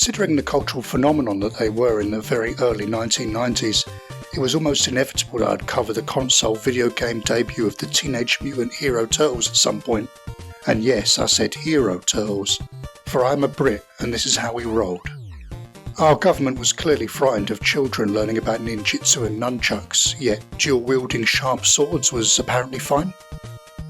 Considering the cultural phenomenon that they were in the very early 1990s, it was almost inevitable that I'd cover the console video game debut of the Teenage Mutant Hero Turtles at some point. And yes, I said Hero Turtles, for I'm a Brit and this is how we rolled. Our government was clearly frightened of children learning about ninjutsu and nunchucks, yet dual-wielding sharp swords was apparently fine.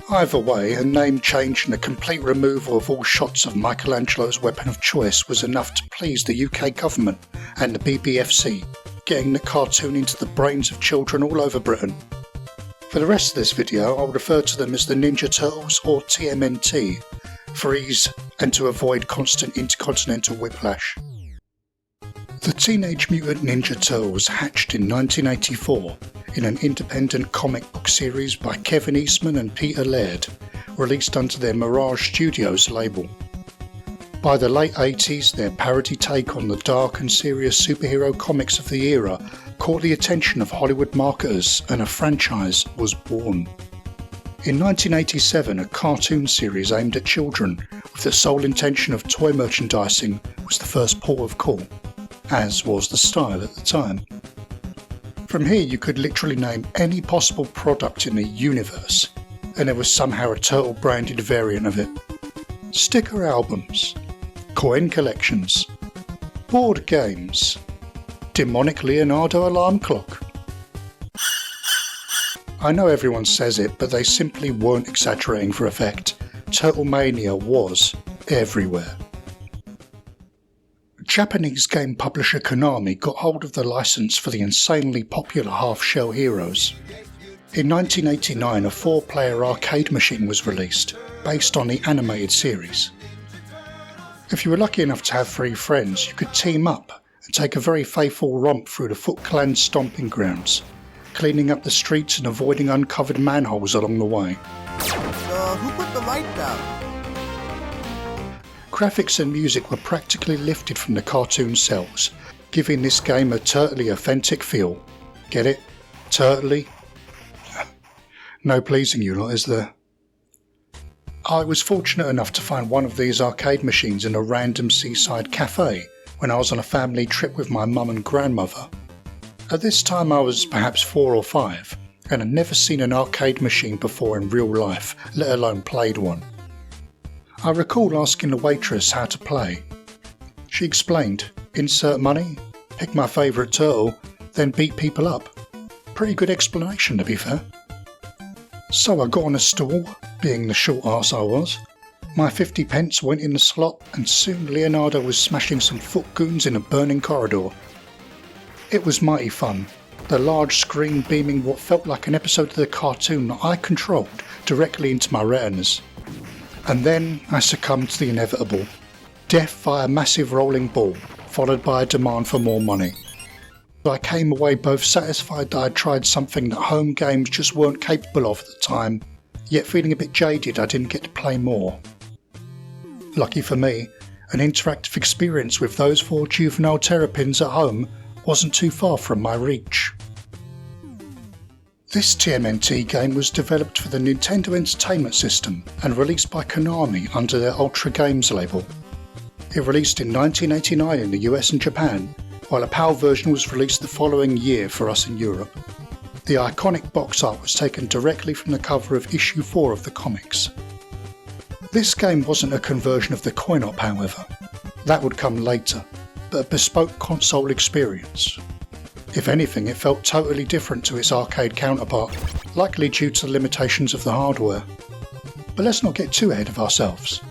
Either way, a name change and a complete removal of all shots of Michelangelo's weapon of choice was enough to please the UK government and the BBFC, getting the cartoon into the brains of children all over Britain. For the rest of this video, I'll refer to them as the Ninja Turtles or TMNT, for ease and to avoid constant intercontinental whiplash. The Teenage Mutant Ninja Turtles hatched in 1984 in an independent comic book series by Kevin Eastman and Peter Laird, released under their Mirage Studios label. By the late 80s, their parody take on the dark and serious superhero comics of the era caught the attention of Hollywood marketers and a franchise was born. In 1987, a cartoon series aimed at children with the sole intention of toy merchandising was the first port of call, as was the style at the time. From here you could literally name any possible product in the universe, and there was somehow a turtle branded variant of it. Sticker albums, coin collections, board games, demonic Leonardo alarm clock. I know everyone says it, but they simply weren't exaggerating for effect. Turtle mania was everywhere. Japanese game publisher Konami got hold of the license for the insanely popular half-shell heroes. In 1989, a 4-player arcade machine was released, based on the animated series. If you were lucky enough to have 3 friends, you could team up and take a very faithful romp through the Foot Clan stomping grounds, cleaning up the streets and avoiding uncovered manholes along the way. Who put the light down? Graphics and music were practically lifted from the cartoon cells, giving this game a turtly authentic feel. Get it? Turtly? No pleasing you lot, is there? I was fortunate enough to find one of these arcade machines in a random seaside cafe when I was on a family trip with my mum and grandmother. At this time I was perhaps 4 or 5 and had never seen an arcade machine before in real life, let alone played one. I recall asking the waitress how to play. She explained, insert money, pick my favourite turtle, then beat people up. Pretty good explanation to be fair. So I got on a stool, being the short arse I was. My 50 pence went in the slot and soon Leonardo was smashing some foot goons in a burning corridor. It was mighty fun, the large screen beaming what felt like an episode of the cartoon that I controlled directly into my retinas. And then I succumbed to the inevitable. Death via massive rolling ball, followed by a demand for more money. I came away both satisfied that I'd tried something that home games just weren't capable of at the time, yet feeling a bit jaded I didn't get to play more. Lucky for me, an interactive experience with those 4 juvenile terrapins at home wasn't too far from my reach. This TMNT game was developed for the Nintendo Entertainment System and released by Konami under their Ultra Games label. It released in 1989 in the US and Japan, while a PAL version was released the following year for us in Europe. The iconic box art was taken directly from the cover of issue 4 of the comics. This game wasn't a conversion of the coin-op however, that would come later, but a bespoke console experience. If anything, it felt totally different to its arcade counterpart, likely due to the limitations of the hardware. But let's not get too ahead of ourselves.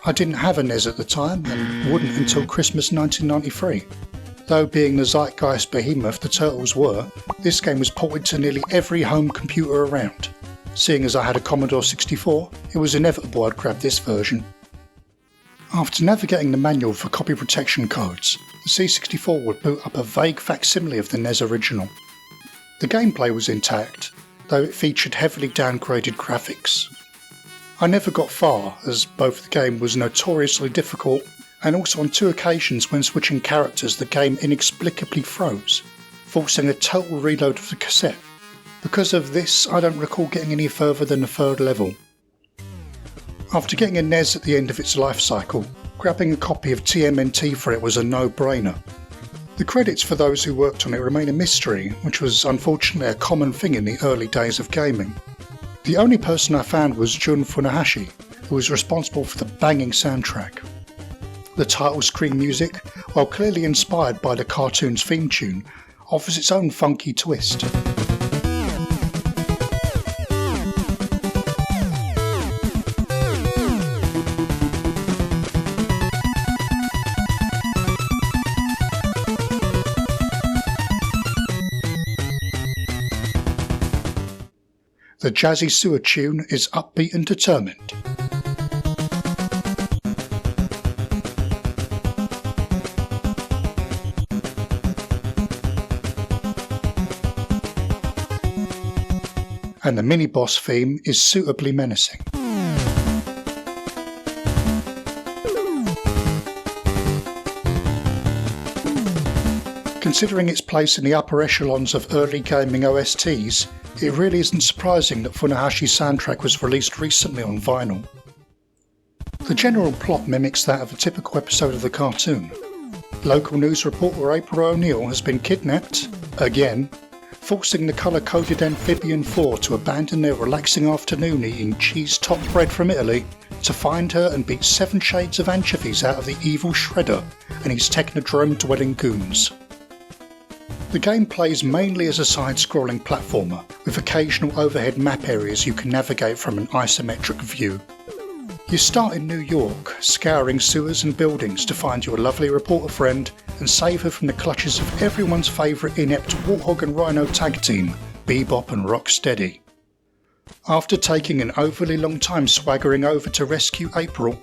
I didn't have a NES at the time and wouldn't until Christmas 1993. Though being the zeitgeist behemoth the Turtles were, this game was ported to nearly every home computer around. Seeing as I had a Commodore 64, it was inevitable I'd grab this version. After navigating the manual for copy protection codes, the C64 would boot up a vague facsimile of the NES original. The gameplay was intact, though it featured heavily downgraded graphics. I never got far, as both the game was notoriously difficult, and also on 2 occasions when switching characters the game inexplicably froze, forcing a total reload of the cassette. Because of this, I don't recall getting any further than the 3rd level. After getting a NES at the end of its life cycle, grabbing a copy of TMNT for it was a no-brainer. The credits for those who worked on it remain a mystery, which was unfortunately a common thing in the early days of gaming. The only person I found was Jun Funahashi, who was responsible for the banging soundtrack. The title screen music, while clearly inspired by the cartoon's theme tune, offers its own funky twist. The jazzy sewer tune is upbeat and determined. And the mini-boss theme is suitably menacing. Considering its place in the upper echelons of early gaming OSTs, it really isn't surprising that Funahashi's soundtrack was released recently on vinyl. The general plot mimics that of a typical episode of the cartoon. Local news reporter April O'Neil has been kidnapped, again, forcing the colour-coded amphibian 4 to abandon their relaxing afternoon eating cheese-topped bread from Italy to find her and beat 7 shades of anchovies out of the evil Shredder and his technodrome-dwelling goons. The game plays mainly as a side-scrolling platformer, with occasional overhead map areas you can navigate from an isometric view. You start in New York, scouring sewers and buildings to find your lovely reporter friend and save her from the clutches of everyone's favourite inept Warthog and Rhino tag team, Bebop and Rocksteady. After taking an overly long time swaggering over to rescue April,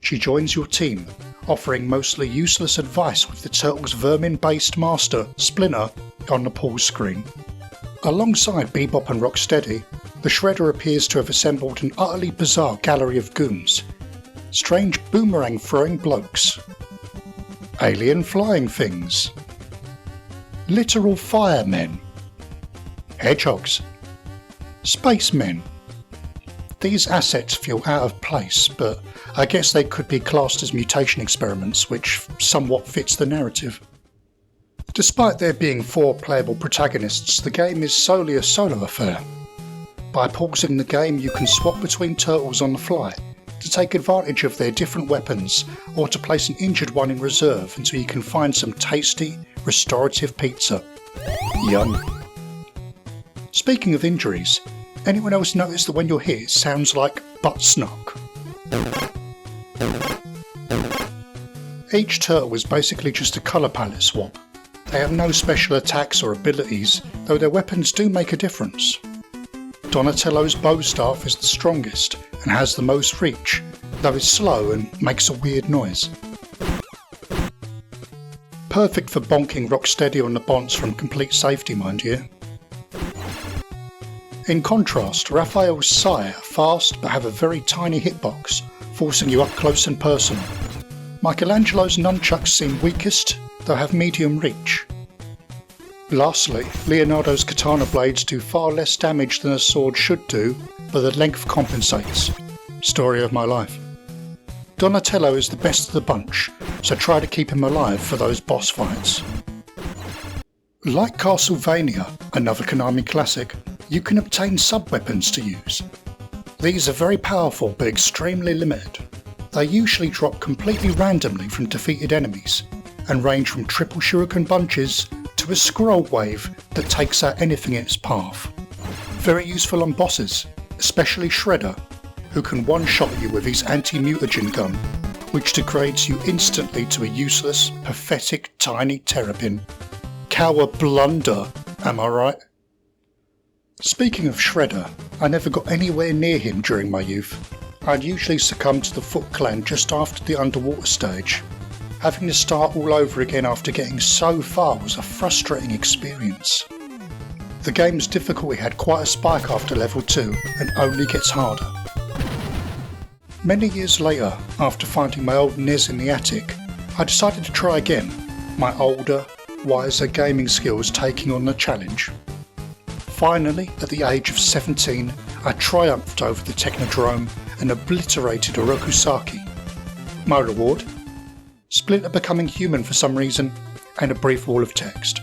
she joins your team, offering mostly useless advice with the Turtles' vermin-based master, Splinter, on the pause screen. Alongside Bebop and Rocksteady, the Shredder appears to have assembled an utterly bizarre gallery of goons. Strange boomerang-throwing blokes. Alien flying things. Literal firemen. Hedgehogs. Spacemen. These assets feel out of place, but I guess they could be classed as mutation experiments, which somewhat fits the narrative. Despite there being 4 playable protagonists, the game is solely a solo affair. By pausing the game, you can swap between turtles on the fly, to take advantage of their different weapons, or to place an injured one in reserve until you can find some tasty, restorative pizza. Yum. Speaking of injuries, anyone else notice that when you're hit it sounds like butt snark? Each turtle is basically just a colour palette swap. They have no special attacks or abilities, though their weapons do make a difference. Donatello's bow staff is the strongest and has the most reach, though it's slow and makes a weird noise. Perfect for bonking Rocksteady on the bonds from complete safety, mind you. In contrast, Raphael's Sai are fast but have a very tiny hitbox, forcing you up close and personal. Michelangelo's nunchucks seem weakest, though have medium reach. Lastly, Leonardo's katana blades do far less damage than a sword should do, but the length compensates. Story of my life. Donatello is the best of the bunch, so try to keep him alive for those boss fights. Like Castlevania, another Konami classic, you can obtain sub-weapons to use. These are very powerful but extremely limited. They usually drop completely randomly from defeated enemies, and range from triple shuriken bunches to a scroll wave that takes out anything in its path. Very useful on bosses, especially Shredder, who can one-shot you with his anti-mutagen gun, which degrades you instantly to a useless, pathetic tiny terrapin. Cowabunga, am I right? Speaking of Shredder, I never got anywhere near him during my youth. I'd usually succumb to the Foot Clan just after the underwater stage. Having to start all over again after getting so far was a frustrating experience. The game's difficulty had quite a spike after level 2 and only gets harder. Many years later, after finding my old NES in the attic, I decided to try again, my older, wiser gaming skills taking on the challenge. Finally, at the age of 17, I triumphed over the Technodrome and obliterated Orokusaki. My reward? Splinter becoming human for some reason, and a brief wall of text.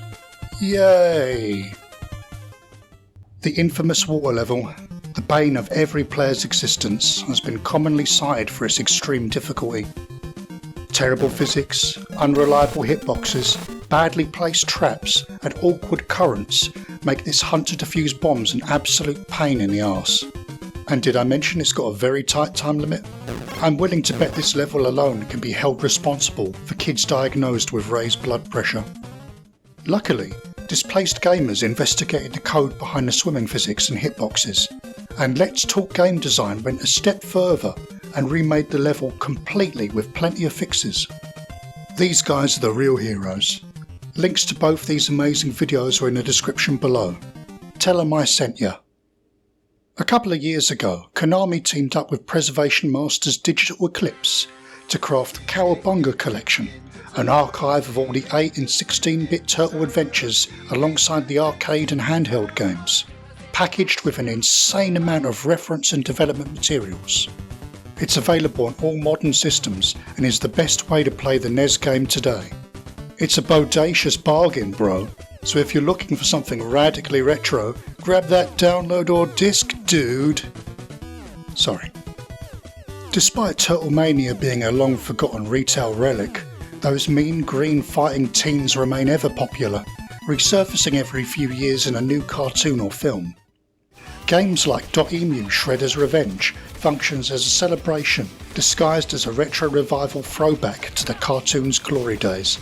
Yay! The infamous water level, the bane of every player's existence, has been commonly cited for its extreme difficulty. Terrible physics, unreliable hitboxes, badly placed traps and awkward currents make this hunt to defuse bombs an absolute pain in the arse. And did I mention it's got a very tight time limit? I'm willing to bet this level alone can be held responsible for kids diagnosed with raised blood pressure. Luckily, Displaced Gamers investigated the code behind the swimming physics and hitboxes, and Let's Talk Game Design went a step further and remade the level completely with plenty of fixes. These guys are the real heroes. Links to both these amazing videos are in the description below. Tell them I sent ya. A couple of years ago, Konami teamed up with Preservation Masters' digital Eclipse to craft the Cowabunga Collection, an archive of all the 8 and 16-bit Turtle adventures alongside the arcade and handheld games, packaged with an insane amount of reference and development materials. It's available on all modern systems and is the best way to play the NES game today. It's a bodacious bargain, bro, so if you're looking for something radically retro, grab that download or disc, dude. Sorry. Despite Turtlemania being a long-forgotten retail relic, those mean green fighting teens remain ever popular, resurfacing every few years in a new cartoon or film. Games like .emu Shredder's Revenge functions as a celebration disguised as a retro revival throwback to the cartoon's glory days.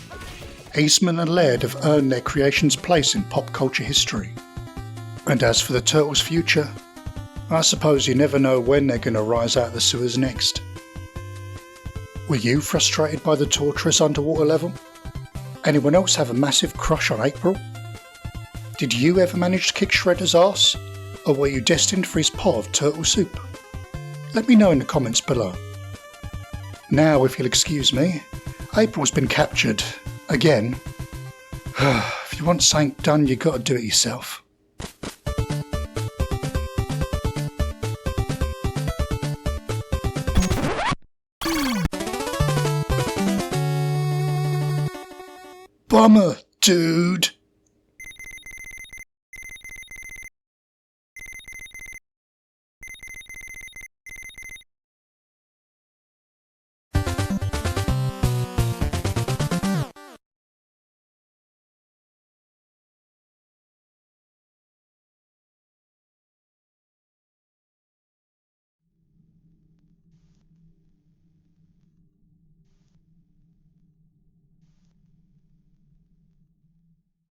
Eastman and Laird have earned their creation's place in pop culture history. And as for the Turtles' future, I suppose you never know when they're going to rise out of the sewers next. Were you frustrated by the torturous underwater level? Anyone else have a massive crush on April? Did you ever manage to kick Shredder's ass? Or were you destined for his pot of turtle soup? Let me know in the comments below. Now, if you'll excuse me, April's been captured. Again. If you want something done, you gotta do it yourself. Bummer, dude.